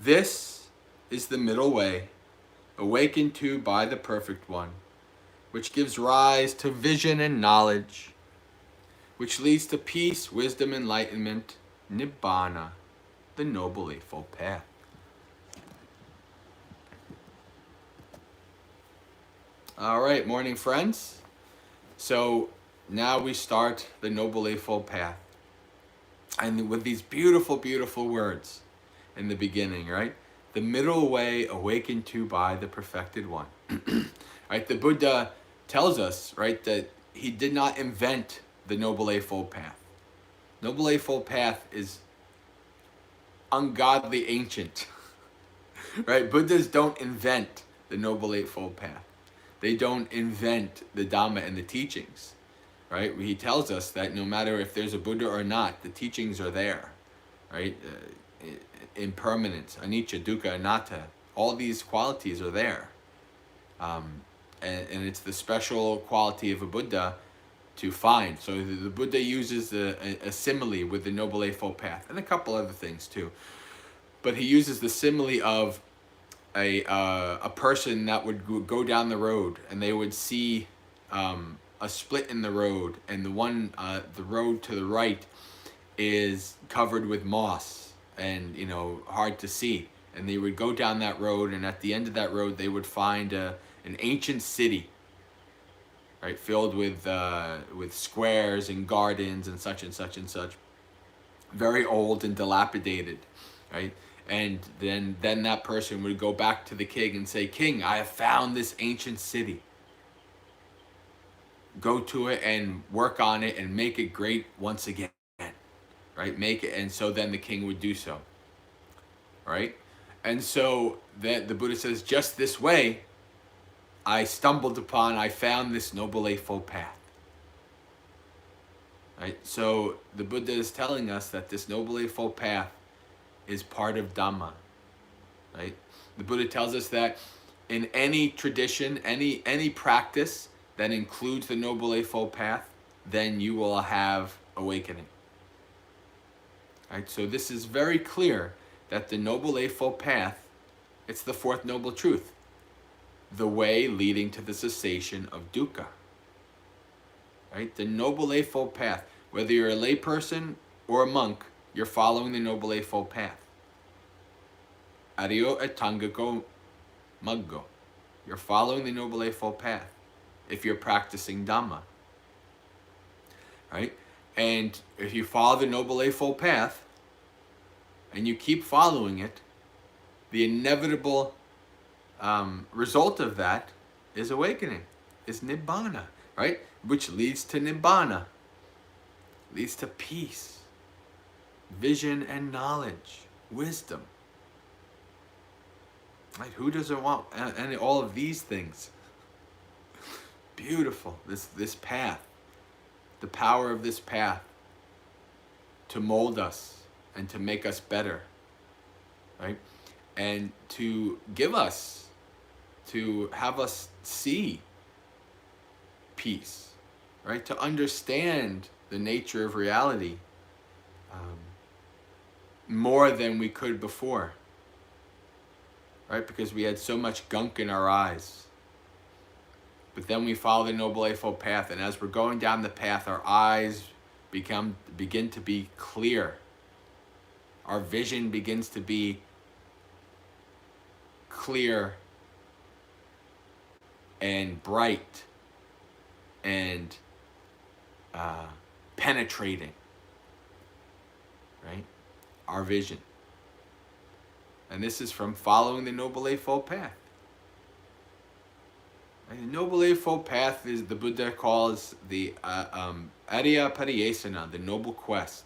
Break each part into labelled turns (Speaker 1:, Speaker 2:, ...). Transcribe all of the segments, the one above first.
Speaker 1: This is the middle way, awakened to by the Perfect One, which gives rise to vision and knowledge, which leads to peace, wisdom, enlightenment, nibbana, the Noble Eightfold Path. All right, morning friends. So now we start the Noble Eightfold Path. And with these beautiful, beautiful words in the beginning, right? The middle way awakened to by the Perfected One. Right? The Buddha tells us, right, that he did not invent the Noble Eightfold Path. Noble Eightfold Path is ungodly ancient. Right? Buddhas don't invent the Noble Eightfold Path. They don't invent the Dhamma and the teachings. Right? He tells us that no matter if there's a Buddha or not, the teachings are there. Right? Impermanence, anicca, dukkha, anatta, all these qualities are there. And it's the special quality of a Buddha to find. So the Buddha uses a simile with the Noble Eightfold Path, and a couple other things too. But he uses the simile of a person that would go down the road, and they would see a split in the road, and the road to the right is covered with moss and hard to see. And they would go down that road, and at the end of that road, they would find an ancient city, right, filled with squares and gardens and such and such and such, very old and dilapidated, right? And then that person would go back to the king and say, "King, I have found this ancient city. Go to it and work on it and make it great once again." Right? Make it. And so then the king would do so. Right? And so the Buddha says, just this way, I found this Noble Eightfold Path. Right? So the Buddha is telling us that this Noble Eightfold Path is part of Dhamma. Right? The Buddha tells us that in any tradition, any practice that includes the Noble Eightfold Path, then you will have awakening. Right? So this is very clear that the Noble Eightfold Path, it's the fourth noble truth, the way leading to the cessation of dukkha. Right? The Noble Eightfold Path, whether you're a layperson or a monk, you're following the Noble Eightfold Path. Aryo etangako maggo. You're following the Noble Eightfold Path if you're practicing Dhamma. Right? And if you follow the Noble Eightfold Path, and you keep following it, the inevitable result of that is awakening, is nibbana, right? Which leads to nibbana, leads to peace, vision and knowledge, wisdom. Right? Who doesn't want any all of these things? Beautiful, this path, the power of this path to mold us and to make us better, right? And to give us, to have us see peace, right? To understand the nature of reality more than we could before, right? Because we had so much gunk in our eyes. But then we follow the Noble Eightfold Path, and as we're going down the path, our eyes begin to be clear. Our vision begins to be clear and bright and penetrating, right? Our vision. And this is from following the Noble Eightfold Path. And the Noble Eightfold Path is the Buddha calls the Arya Pariyesana, the noble quest.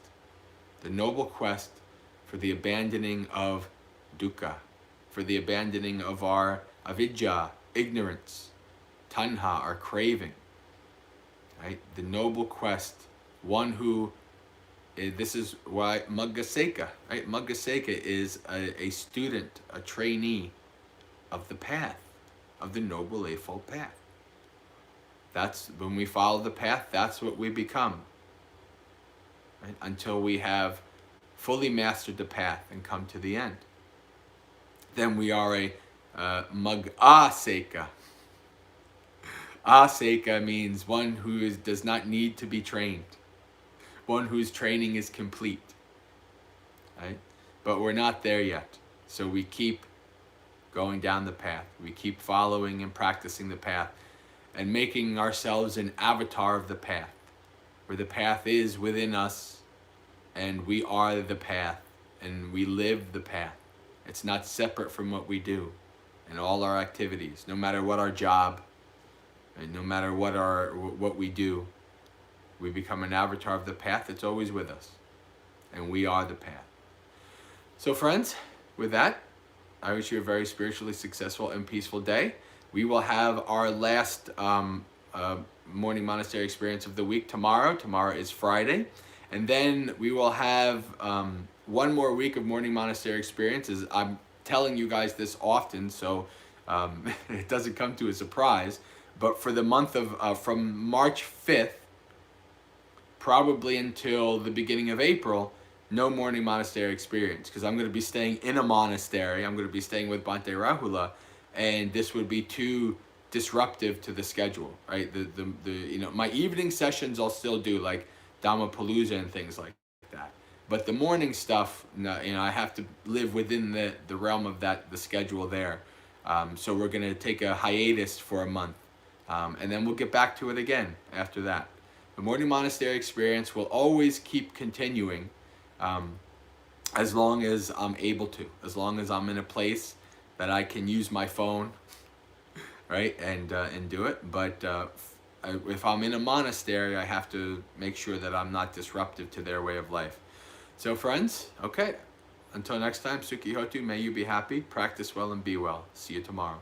Speaker 1: The noble quest for the abandoning of dukkha, for the abandoning of our avidya, ignorance, tanha, our craving. Right? The noble quest, one who, this is why Maggaseka, right? Maggaseka is a student, a trainee of the path, of the Noble Eightfold Path. That's when we follow the path, that's what we become. Right? Until we have fully mastered the path and come to the end. then we are a mag-a-seka. Aseka means one who does not need to be trained, one whose training is complete, right? But we're not there yet, so we keep going down the path. We keep following and practicing the path and making ourselves an avatar of the path, where the path is within us and we are the path and we live the path. It's not separate from what we do and all our activities, no matter what our job, and no matter what we do. We become an avatar of the path that's always with us, and we are the path. So friends, with that, I wish you a very spiritually successful and peaceful day. We will have our last morning monastery experience of the week tomorrow. Tomorrow is Friday. And then we will have one more week of morning monastery experiences. I'm telling you guys this often, so it doesn't come to a surprise. But for the month of, from March 5th, probably until the beginning of April, no morning monastery experience, because I'm going to be staying in a monastery. I'm going to be staying with Bhante Rahula, and this would be too disruptive to the schedule, right? My evening sessions I'll still do, like Dhammapalooza and things like that. But the morning stuff, I have to live within the realm of the schedule there. So we're going to take a hiatus for a month, and then we'll get back to it again after that. The morning monastery experience will always keep continuing, as long as I'm able to, as long as I'm in a place that I can use my phone, right, and do it. But if I'm in a monastery, I have to make sure that I'm not disruptive to their way of life. So friends, okay, until next time, Sukhi Hotu, may you be happy, practice well, and be well. See you tomorrow.